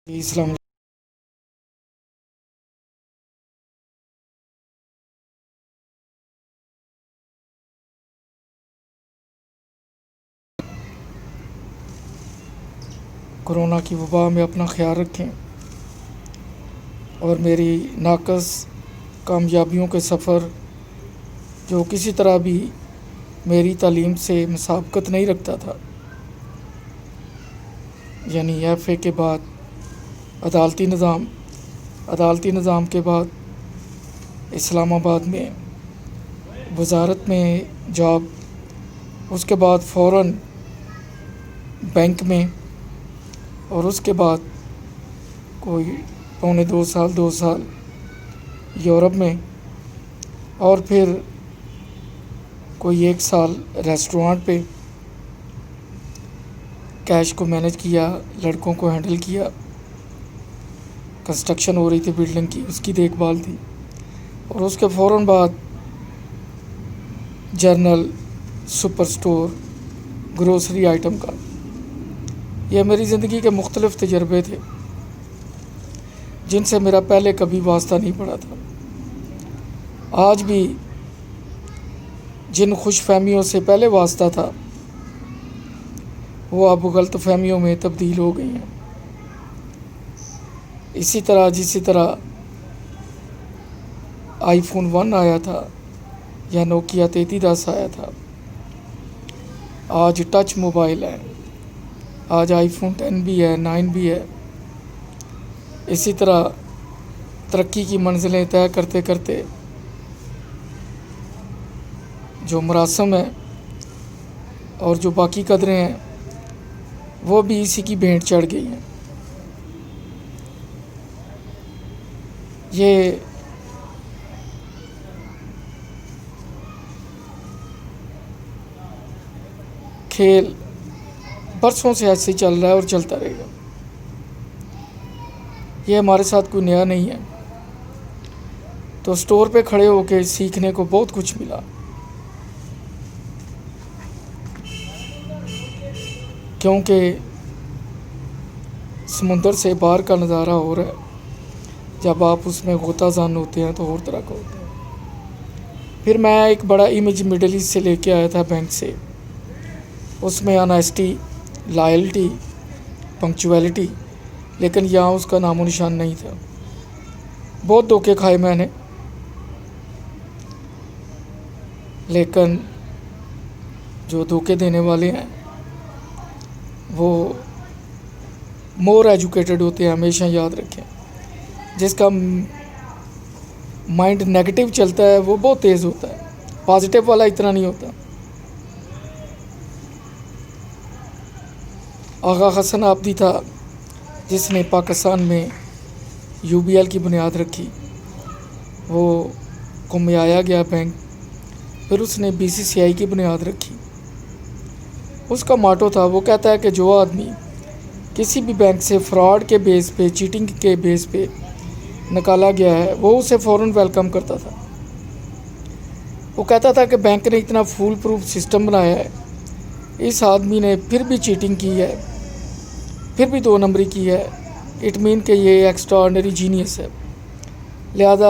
السلام علیکم۔ کورونا کی وبا میں اپنا خیال رکھیں اور میری ناقص کامیابیوں کے سفر جو کسی طرح بھی میری تعلیم سے مسابقت نہیں رکھتا تھا، یعنی ایف اے کے بعد عدالتی نظام کے بعد اسلام آباد میں وزارت میں جاب، اس کے بعد فوراً بینک میں، اور اس کے بعد کوئی پونے 2 سال یورپ میں، اور پھر کوئی 1 سال ریسٹورانٹ پہ کیش کو مینج کیا، لڑکوں کو ہینڈل کیا، کنسٹرکشن ہو رہی تھی بلڈنگ کی، اس کی دیکھ بھال تھی، اور اس کے فوراً بعد general super store grocery item کا۔ یہ میری زندگی کے مختلف تجربے تھے جن سے میرا پہلے کبھی واسطہ نہیں پڑا تھا۔ آج بھی جن خوش فہمیوں سے پہلے واسطہ تھا وہ اب غلط فہمیوں میں تبدیل ہو گئی ہیں۔ جسی طرح آئی فون 1 آیا تھا یا نوکیا 3310 آیا تھا، آج ٹچ موبائل ہے، آج آئی فون 10 بھی ہے، 9 بھی ہے۔ اسی طرح ترقی کی منزلیں طے کرتے کرتے جو مراسم ہیں اور جو باقی قدریں ہیں وہ بھی اسی کی بھینٹ چڑھ گئی ہیں۔ یہ کھیل برسوں سے ایسے ہی چل رہا ہے اور چلتا رہے گا۔ یہ ہمارے ساتھ کوئی نیا نہیں ہے۔ تو سٹور پہ کھڑے ہو کے سیکھنے کو بہت کچھ ملا، کیونکہ سمندر سے باہر کا نظارہ ہو رہا ہے، جب آپ اس میں غوطہ زن ہوتے ہیں تو اور طرح کا ہوتا ہے۔ پھر میں ایک بڑا امیج مڈل ایسٹ سے لے کے آیا تھا بینک سے، اس میں آنیسٹی، لائلٹی، پنکچویلٹی، لیکن یہاں اس کا نام و نشان نہیں تھا۔ بہت دھوکے کھائے میں نے، لیکن جو دھوکے دینے والے ہیں وہ مور ایجوکیٹڈ ہوتے ہیں، ہمیشہ یاد رکھیں۔ جس کا مائنڈ نیگیٹو چلتا ہے وہ بہت تیز ہوتا ہے، پازیٹیو والا اتنا نہیں ہوتا۔ آغا حسن آبدی تھا جس نے پاکستان میں یو بی ایل کی بنیاد رکھی، وہ کو میں آیا گیا بینک، پھر اس نے بی سی سی آئی کی بنیاد رکھی۔ اس کا ماٹو تھا، وہ کہتا ہے کہ جو آدمی کسی بھی بینک سے فراڈ کے بیس پہ، چیٹنگ کے بیس پہ نکالا گیا ہے وہ اسے فوراً ویلکم کرتا تھا۔ وہ کہتا تھا کہ بینک نے اتنا فول پروف سسٹم بنایا ہے، اس آدمی نے پھر بھی چیٹنگ کی ہے، پھر بھی 2 نمبری کی ہے، اٹ مین کہ یہ ایکسٹرا آرڈنری جینیس ہے، لہذا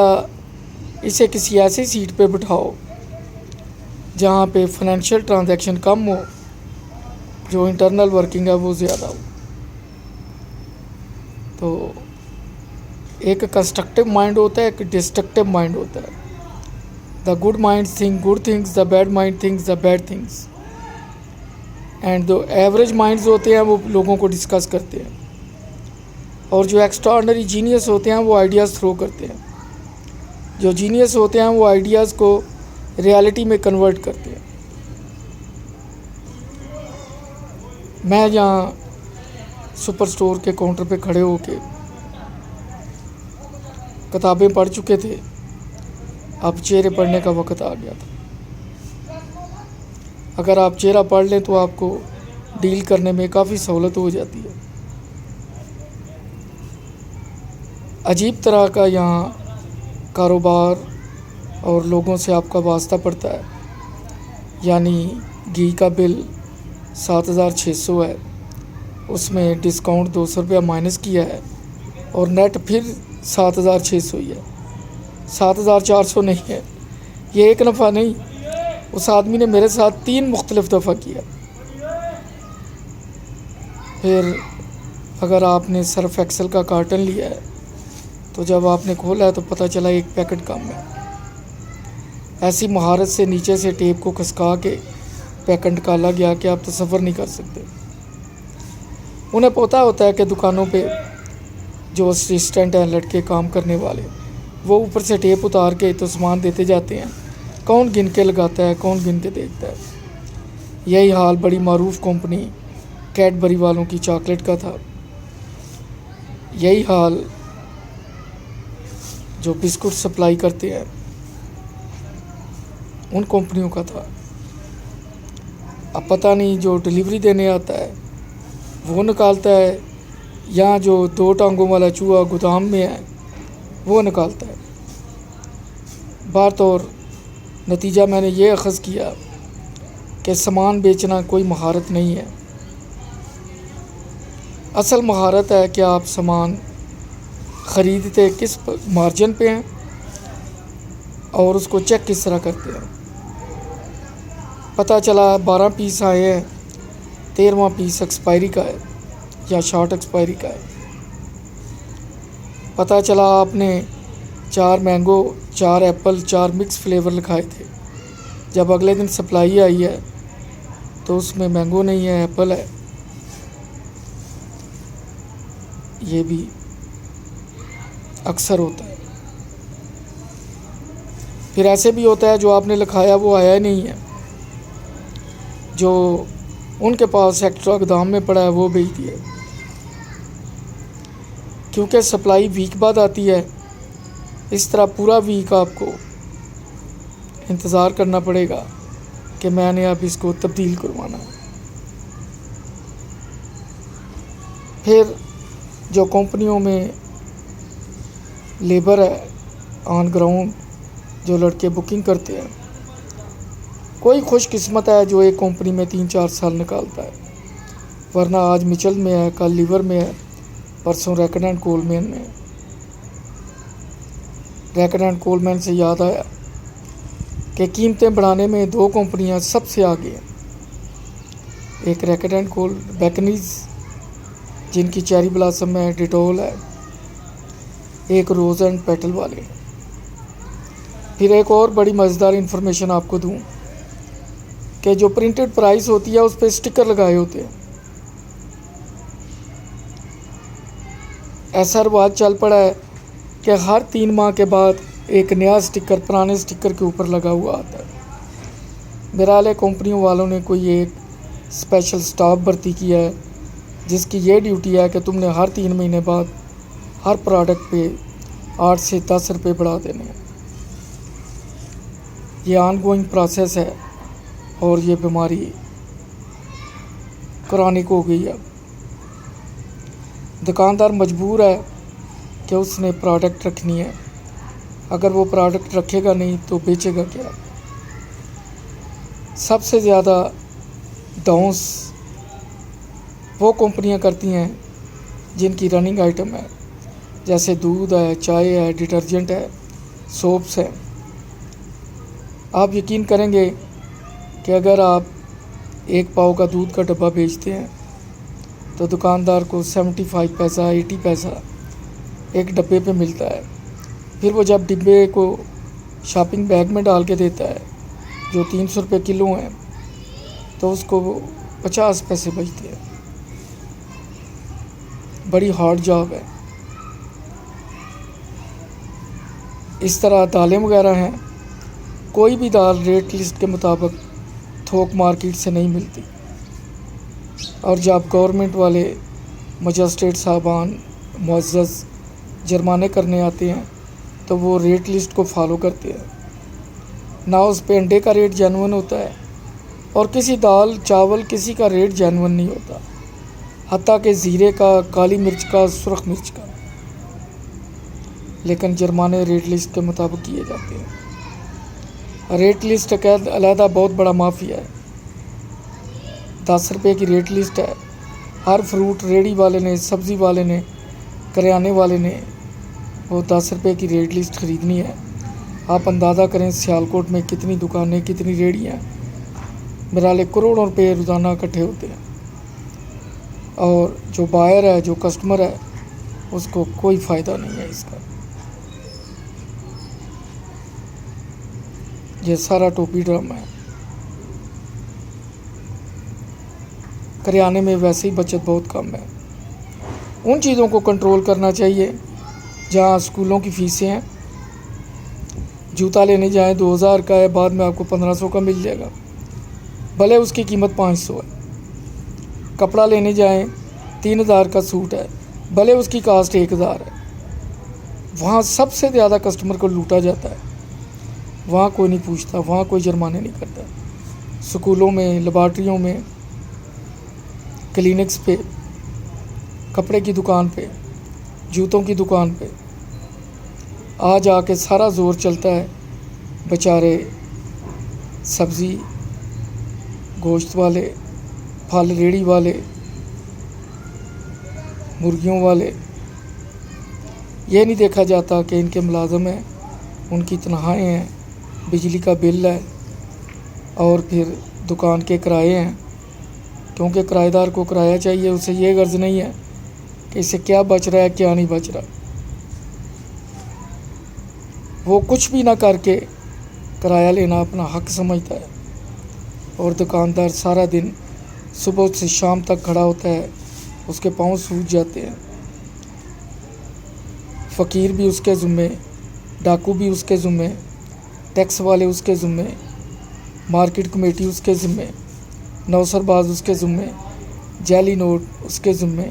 اسے کسی ایسی سیٹ پہ بٹھاؤ جہاں پہ فنینشیل ٹرانزیکشن کم ہو، جو انٹرنل ورکنگ ہے وہ زیادہ ہو۔ تو ایک کنسٹرکٹیو مائنڈ ہوتا ہے، ایک ڈسٹرکٹیو مائنڈ ہوتا ہے۔ The good mind think good things, the bad mind thinks the bad things, and جو ایوریج مائنڈز ہوتے ہیں وہ لوگوں کو ڈسکس کرتے ہیں، اور جو ایکسٹرا آرڈنری جینیس ہوتے ہیں وہ آئیڈیاز تھرو کرتے ہیں، جو جینیس ہوتے ہیں وہ آئیڈیاز کو ریالٹی میں کنورٹ کرتے ہیں۔ میں جہاں سپر سٹور کے کاؤنٹر پہ کھڑے ہو کے کتابیں پڑھ چکے تھے، اب چہرے پڑھنے کا وقت آ گیا تھا۔ اگر آپ چہرہ پڑھ لیں تو آپ کو ڈیل کرنے میں کافی سہولت ہو جاتی ہے۔ عجیب طرح کا یہاں کاروبار اور لوگوں سے آپ کا واسطہ پڑتا ہے، یعنی گھی کا بل 7600 ہے، اس میں ڈسکاؤنٹ 200 روپیہ مائنس کیا ہے، اور نیٹ پھر 7,600 ہی ہے، 7,400 نہیں ہے۔ یہ ایک دفعہ نہیں، اس آدمی نے میرے ساتھ 3 مختلف دفعہ کیا۔ پھر اگر آپ نے سرف ایکسل کا کارٹن لیا ہے تو جب آپ نے کھولا ہے تو پتہ چلا ایک پیکٹ کم ہے۔ ایسی مہارت سے نیچے سے ٹیپ کو کھسکا کے پیکٹ نکالا گیا کہ آپ تصور نہیں کر سکتے۔ انہیں پتہ ہوتا ہے کہ دکانوں پہ جو اسسٹنٹ ہیں، لڑکے کام کرنے والے، وہ اوپر سے ٹیپ اتار کے تو سامان دیتے جاتے ہیں، کون گن کے لگاتا ہے، کون گن کے دیکھتا ہے۔ یہی حال بڑی معروف کمپنی کیڈبری والوں کی چاکلیٹ کا تھا، یہی حال جو بسکٹ سپلائی کرتے ہیں ان کمپنیوں کا تھا۔ اب پتہ نہیں جو ڈلیوری دینے آتا ہے وہ نکالتا ہے یا جو 2 ٹانگوں والا چوہا گودام میں ہے وہ نکالتا ہے۔ بطور نتیجہ میں نے یہ اخذ کیا کہ سامان بیچنا کوئی مہارت نہیں ہے، اصل مہارت ہے کہ آپ سامان خریدتے کس مارجن پہ ہیں اور اس کو چیک کس طرح کرتے ہیں۔ پتہ چلا 12 پیس آئے ہیں، 13واں پیس ایکسپائری کا ہے یا شارٹ ایکسپائری کا ہے۔ پتہ چلا آپ نے 4 مینگو، 4 ایپل، 4 مکس فلیور لکھائے تھے، جب اگلے دن سپلائی آئی ہے تو اس میں مینگو نہیں ہے، ایپل ہے۔ یہ بھی اکثر ہوتا ہے۔ پھر ایسے بھی ہوتا ہے جو آپ نے لکھایا وہ آیا ہی نہیں ہے، جو ان کے پاس ایکسٹرا گودام میں پڑا ہے وہ بیچ دیا، کیونکہ سپلائی ویک بعد آتی ہے۔ اس طرح پورا ویک آپ کو انتظار کرنا پڑے گا کہ میں نے اب اس کو تبدیل کروانا ہے۔ پھر جو کمپنیوں میں لیبر ہے آن گراؤنڈ، جو لڑکے بکنگ کرتے ہیں، کوئی خوش قسمت ہے جو ایک کمپنی میں 3-4 سال نکالتا ہے، ورنہ آج مچل میں ہے، کل لیور میں ہے، پرسوں ریکن اینڈ کولمین میں۔ ریکن اینڈ کولمین سے یاد آیا کہ قیمتیں بڑھانے میں 2 کمپنیاں سب سے آگے ہیں، ایک ریکن اینڈ کول بیکنیز جن کی چیری بلاسم ہے، ڈیٹول ہے، ایک روز اینڈ پیٹل والے۔ پھر ایک اور بڑی مزیدار انفارمیشن آپ کو دوں کہ جو پرنٹڈ پرائس ہوتی ہے اس پہ سٹکر لگائے ہوتے ہیں۔ ایسا رواج چل پڑا ہے کہ ہر 3 ماہ کے بعد ایک نیا سٹکر پرانے سٹکر کے اوپر لگا ہوا آتا ہے۔ بہرحال کمپنیوں والوں نے کوئی ایک اسپیشل سٹاف بھرتی کیا ہے جس کی یہ ڈیوٹی ہے کہ تم نے ہر 3 مہینے بعد ہر پروڈکٹ پہ 8 سے 10 روپے بڑھا دینے ہیں۔ یہ آن گوئنگ پروسیس ہے اور یہ بیماری کرونک ہو گئی ہے۔ دکاندار مجبور ہے کہ اس نے پروڈکٹ رکھنی ہے، اگر وہ پروڈکٹ رکھے گا نہیں تو بیچے گا کیا؟ سب سے زیادہ ڈاؤنس وہ کمپنیاں کرتی ہیں جن کی رننگ آئٹم ہے، جیسے دودھ ہے، چائے ہے، ڈٹرجنٹ ہے، سوپس ہے۔ آپ یقین کریں گے کہ اگر آپ 1 پاؤ کا دودھ کا ڈبہ بیچتے ہیں تو دکاندار کو 75 پیسہ 80 پیسہ ایک ڈبے پہ ملتا ہے۔ پھر وہ جب ڈبے کو شاپنگ بیگ میں ڈال کے دیتا ہے جو 300 روپے کلو ہیں تو اس کو وہ 50 پیسے بچتے ہیں۔ بڑی ہارڈ جاب ہے۔ اس طرح دالیں وغیرہ ہیں، کوئی بھی دال ریٹ لسٹ کے مطابق تھوک مارکیٹ سے نہیں ملتی، اور جب گورنمنٹ والے مجسٹریٹ صاحبان معزز جرمانے کرنے آتے ہیں تو وہ ریٹ لسٹ کو فالو کرتے ہیں، نہ اس پہ انڈے کا ریٹ جینون ہوتا ہے اور کسی دال چاول کسی کا ریٹ جینون نہیں ہوتا، حتیٰ کہ زیرے کا، کالی مرچ کا، سرخ مرچ کا، لیکن جرمانے ریٹ لسٹ کے مطابق کیے جاتے ہیں۔ ریٹ لسٹ علیحدہ بہت بڑا مافیا ہے۔ 10 روپے کی ریٹ لسٹ ہے، ہر فروٹ ریڑھی والے نے، سبزی والے نے کریانے والے نے وہ 10 روپے کی ریٹ لسٹ خریدنی ہے. آپ اندازہ کریں سیالکوٹ میں کتنی دکانیں، کتنی ریڑیاں، برالے کروڑوں روپے روزانہ اکٹھے ہوتے ہیں. اور جو بائر ہے، جو کسٹمر ہے، اس کو کوئی فائدہ نہیں ہے اس کا. یہ سارا ٹوپی ڈرامہ ہے. کریانے میں ویسے ہی بچت بہت کم ہے. ان چیزوں کو کنٹرول کرنا چاہیے جہاں اسکولوں کی فیسیں ہیں. جوتا لینے جائیں 2000 کا ہے، بعد میں آپ کو 1500 کا مل جائے گا، بھلے اس کی قیمت 500 ہے. کپڑا لینے جائیں 3000 کا سوٹ ہے، بھلے اس کی کاسٹ 1000 ہے. وہاں سب سے زیادہ کسٹمر کو لوٹا جاتا ہے. وہاں کوئی نہیں پوچھتا، وہاں کوئی جرمانے نہیں کرتا. سکولوں میں، لیبارٹریوں میں، کلینکس پہ، کپڑے کی دکان پہ، جوتوں کی دکان پہ آ جا کے سارا زور چلتا ہے. بیچارے سبزی گوشت والے، پھل ریڑھی والے، مرغیوں والے، یہ نہیں دیکھا جاتا کہ ان کے ملازم ہیں، ان کی تنخواہیں ہیں، بجلی کا بل ہے، اور پھر دکان کے کرائے ہیں. کیونکہ کرایہ دار کو کرایہ چاہیے، اسے یہ غرض نہیں ہے کہ اسے کیا بچ رہا ہے، کیا نہیں بچ رہا. وہ کچھ بھی نہ کر کے کرایہ لینا اپنا حق سمجھتا ہے. اور دکاندار سارا دن صبح سے شام تک کھڑا ہوتا ہے، اس کے پاؤں سوج جاتے ہیں. فقیر بھی اس کے ذمے، ڈاکو بھی اس کے ذمے، ٹیکس والے اس کے ذمے، مارکیٹ کمیٹی اس کے ذمے، نوسر باز اس کے ذمے، جعلی نوٹ اس کے ذمے،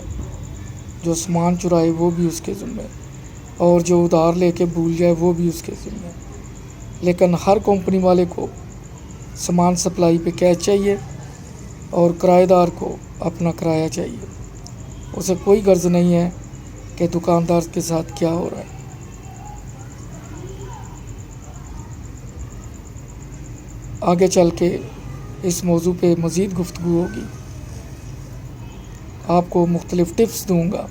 جو سامان چرائے وہ بھی اس کے ذمے، اور جو ادھار لے کے بھول جائے وہ بھی اس کے ذمے. لیکن ہر کمپنی والے کو سامان سپلائی پہ کیش چاہیے اور کرایہ دار کو اپنا کرایہ چاہیے. اسے کوئی غرض نہیں ہے کہ دکاندار کے ساتھ کیا ہو رہا ہے. آگے چل کے اس موضوع پہ مزید گفتگو ہوگی. آپ کو مختلف ٹپس دوں گا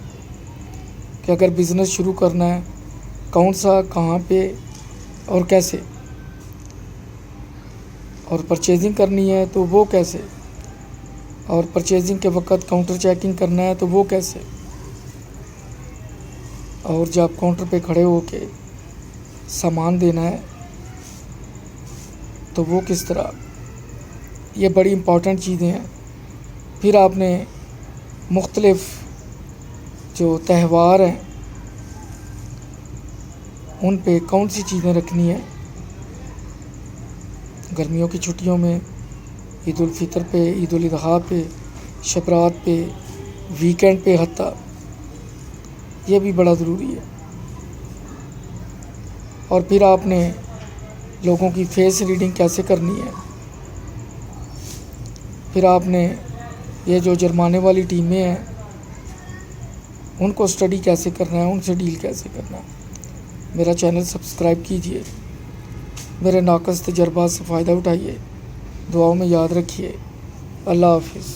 کہ اگر بزنس شروع کرنا ہے کون سا، کہاں پہ اور کیسے، اور پرچیزنگ کرنی ہے تو وہ کیسے، اور پرچیزنگ کے وقت کاؤنٹر چیکنگ کرنا ہے تو وہ کیسے، اور جب کاؤنٹر پہ کھڑے ہو کے سامان دینا ہے تو وہ کس طرح. یہ بڑی امپورٹنٹ چیزیں ہیں. پھر آپ نے مختلف جو تہوار ہیں ان پہ کون سی چیزیں رکھنی ہیں. گرمیوں کی چھٹیوں میں عید الفطر پہ، عید الاضحیٰ پہ، شب رات پہ، ویکینڈ پہ حتیٰ، یہ بھی بڑا ضروری ہے. اور پھر آپ نے لوگوں کی فیس ریڈنگ کیسے کرنی ہے. پھر آپ نے یہ جو جرمانے والی ٹیمیں ہیں ان کو اسٹڈی کیسے کرنا ہے، ان سے ڈیل کیسے کرنا ہے. میرا چینل سبسکرائب کیجئے، میرے ناقص تجربات سے فائدہ اٹھائیے. دعاؤں میں یاد رکھیے. اللہ حافظ.